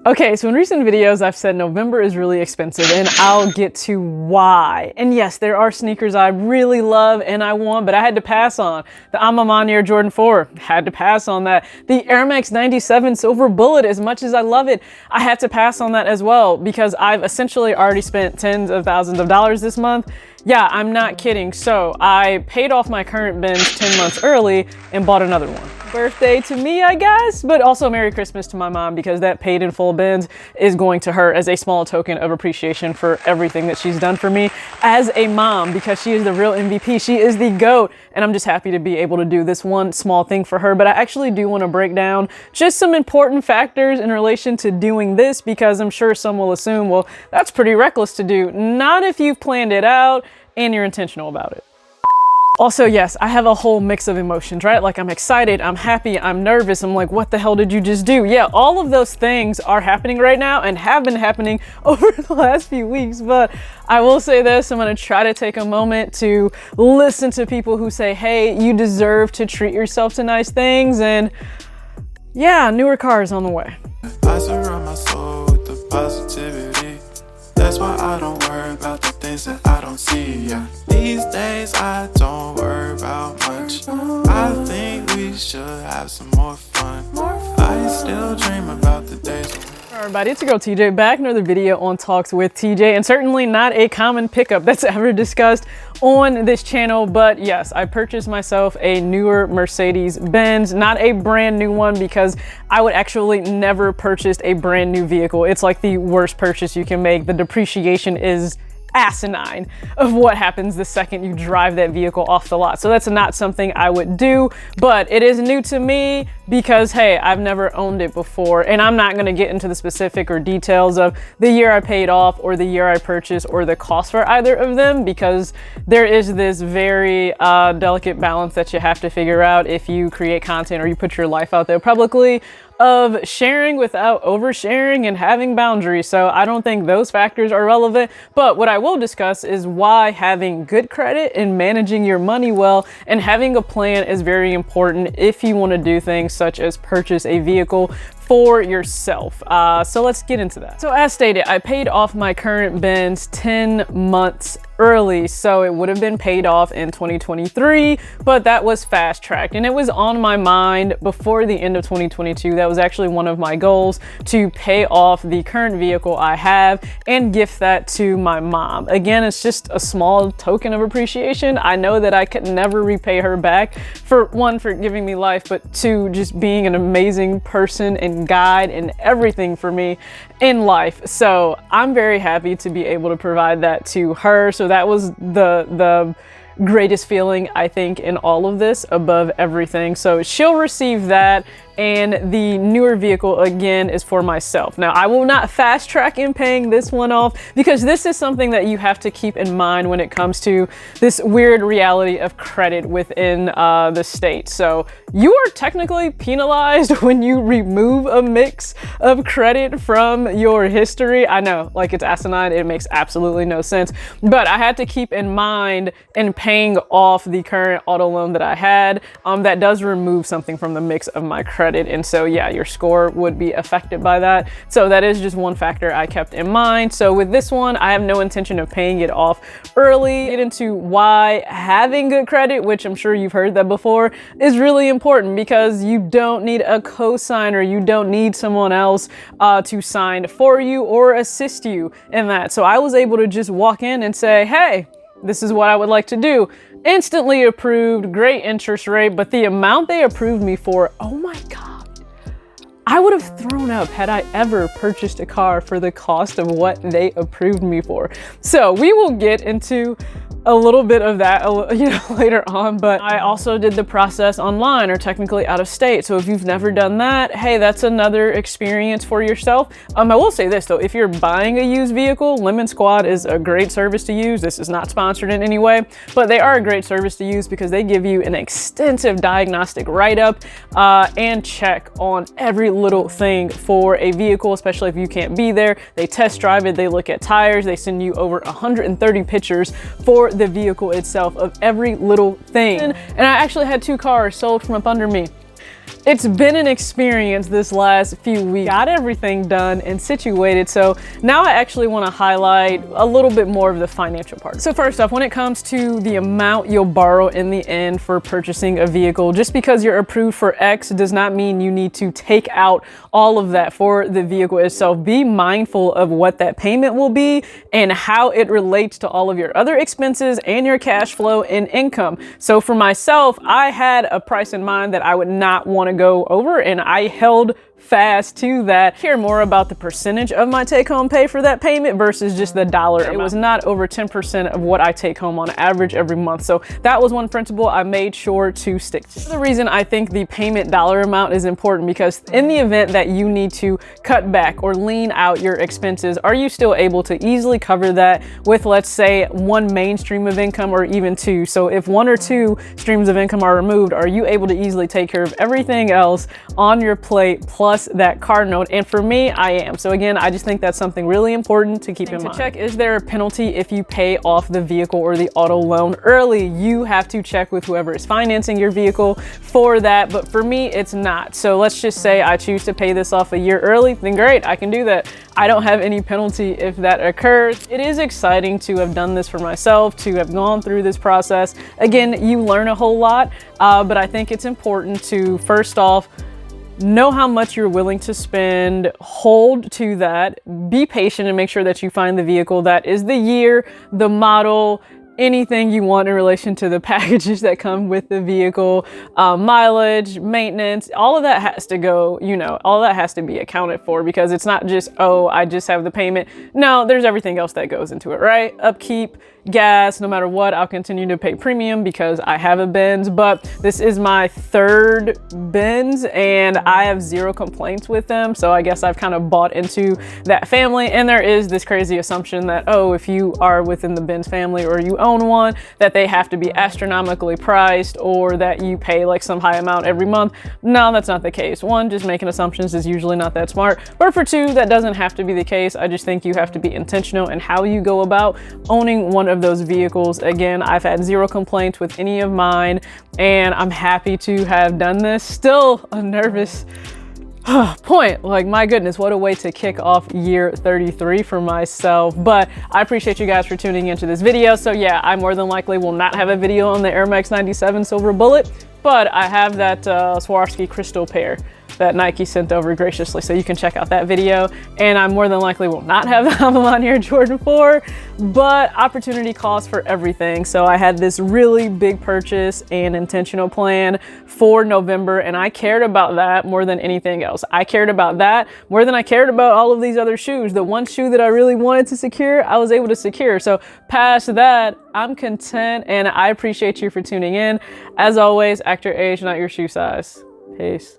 Okay, so in recent videos, I've said November is really expensive, and I'll get to why. And yes, there are sneakers I really love and I want, but I had to pass on. The A Ma Maniere Jordan 4, had to pass on that. The Air Max 97 Silver Bullet, as much as I love it, I had to pass on that as well because I've essentially already spent tens of thousands of dollars this month. Yeah, I'm not kidding. So I paid off my current binge 10 months early and bought another one. Birthday to me, I guess, but also Merry Christmas to my mom because that paid in full binge is going to her as a small token of appreciation for everything that she's done for me as a mom, because she is the real MVP. She is the GOAT, and I'm just happy to be able to do this one small thing for her. But I actually do want to break down just some important factors in relation to doing this, because I'm sure some will assume, well, that's pretty reckless to do. Not if you've planned it out and you're intentional about it. Also, yes, I have a whole mix of emotions, right? Like I'm excited, I'm happy, I'm nervous. I'm like, what the hell did you just do? Yeah, all of those things are happening right now and have been happening over the last few weeks. But I will say this, I'm gonna try to take a moment to listen to people who say, hey, you deserve to treat yourself to nice things. And yeah, newer cars on the way. I surround my soul with the positivity. That's why I don't worry about the things that I don't see. Yeah. These days I don't worry about much. I think we should have some more fun. I still dream about the days. Alright everybody, it's your girl TJ, back another video on Talks with TJ, and certainly not a common pickup that's ever discussed on this channel. But yes, I purchased myself a newer Mercedes-Benz, not a brand new one, because I would actually never purchase a brand new vehicle. It's like the worst purchase you can make. The depreciation is asinine of what happens the second you drive that vehicle off the lot. So that's not something I would do, but it is new to me because, hey, I've never owned it before, and I'm not going to get into the specific or details of the year I paid off or the year I purchased or the cost for either of them, because there is this very delicate balance that you have to figure out if you create content or you put your life out there publicly, of sharing without oversharing and having boundaries. So I don't think those factors are relevant, but what I will discuss is why having good credit and managing your money well and having a plan is very important if you want to do things such as purchase a vehicle for yourself. So let's get into that. So as stated, I paid off my current Benz 10 months early, so it would have been paid off in 2023, but that was fast tracked and it was on my mind before the end of 2022. That was actually one of my goals, to pay off the current vehicle I have and gift that to my mom. Again, it's just a small token of appreciation. I know that I could never repay her back, for one, for giving me life, but two, just being an amazing person and guide and everything for me in life. So I'm very happy to be able to provide that to her. So that was the greatest feeling, I think, in all of this above everything. So she'll receive that, and the newer vehicle again is for myself. Now, I will not fast track in paying this one off, because this is something that you have to keep in mind when it comes to this weird reality of credit within the state. So you are technically penalized when you remove a mix of credit from your history. I know, like, it's asinine, it makes absolutely no sense, but I had to keep in mind in paying off the current auto loan that I had, that does remove something from the mix of my credit. And so yeah, your score would be affected by that. So that is just one factor I kept in mind. So with this one, I have no intention of paying it off early. Get into why having good credit, which I'm sure you've heard that before, is really important, because you don't need a co-signer. You don't need someone else to sign for you or assist you in that. So I was able to just walk in and say, hey, this is what I would like to do. Instantly approved, great interest rate, but the amount they approved me for, oh my God, I would have thrown up had I ever purchased a car for the cost of what they approved me for. So we will get into a little bit of that, later on, but I also did the process online, or technically out of state. So if you've never done that, hey, that's another experience for yourself. I will say this though, if you're buying a used vehicle, Lemon Squad is a great service to use. This is not sponsored in any way, but they are a great service to use because they give you an extensive diagnostic write-up and check on every little thing for a vehicle, especially if you can't be there. They test drive it, they look at tires, they send you over 130 pictures for the vehicle itself of every little thing. And I actually had 2 cars sold from up under me. it's been an experience this last few weeks. Got everything done and situated, so now I actually want to highlight a little bit more of the financial part. So first off, when it comes to the amount you'll borrow in the end for purchasing a vehicle, just because you're approved for X does not mean you need to take out all of that for the vehicle itself. Be mindful of what that payment will be and how it relates to all of your other expenses and your cash flow and income. So for myself, I had a price in mind that I would not want to go over, and I held fast to that. Hear more about the percentage of my take-home pay for that payment versus just the dollar amount. It was not over 10% of what I take home on average every month. So that was one principle I made sure to stick to. The reason I think the payment dollar amount is important, because in the event that you need to cut back or lean out your expenses, are you still able to easily cover that with, let's say, one main stream of income or even two? So if one or two streams of income are removed, are you able to easily take care of everything else on your plate plus that car note? And for me, I am. So again, I just think that's something really important to keep in mind. To check, is there a penalty if you pay off the vehicle or the auto loan early? You have to check with whoever is financing your vehicle for that, but for me, it's not. So let's just say I choose to pay this off a year early, then great, I can do that. I don't have any penalty if that occurs. It is exciting to have done this for myself, to have gone through this process. Again, you learn a whole lot, but I think it's important to, first off, know how much you're willing to spend, hold to that, be patient, and make sure that you find the vehicle that is the year, the model, anything you want in relation to the packages that come with the vehicle, mileage, maintenance, all of that has to go, you know, all that has to be accounted for, because it's not just, oh, I just have the payment. No, there's everything else that goes into it, right? Upkeep, gas, no matter what, I'll continue to pay premium because I have a Benz, but this is my third Benz and I have zero complaints with them. So I guess I've kind of bought into that family. And there is this crazy assumption that, oh, if you are within the Benz family or you own one, that they have to be astronomically priced or that you pay like some high amount every month. No, that's not the case. One, just making assumptions is usually not that smart. But for two, that doesn't have to be the case. I just think you have to be intentional in how you go about owning one of those vehicles. Again, I've had zero complaints with any of mine and I'm happy to have done this. Still a nervous point, like my goodness, what a way to kick off year 33 for myself. But I appreciate you guys for tuning into this video. So yeah, I more than likely will not have a video on the Air Max 97 Silver Bullet, but I have that Swarovski crystal pair that Nike sent over graciously, so you can check out that video. And I more than likely will not have the A Ma Maniere Jordan 4, but opportunity calls for everything. So I had this really big purchase and intentional plan for November, and I cared about that more than anything else. I cared about that more than I cared about all of these other shoes. The one shoe that I really wanted to secure, I was able to secure. So past that, I'm content, and I appreciate you for tuning in. As always, act your age, not your shoe size. Peace.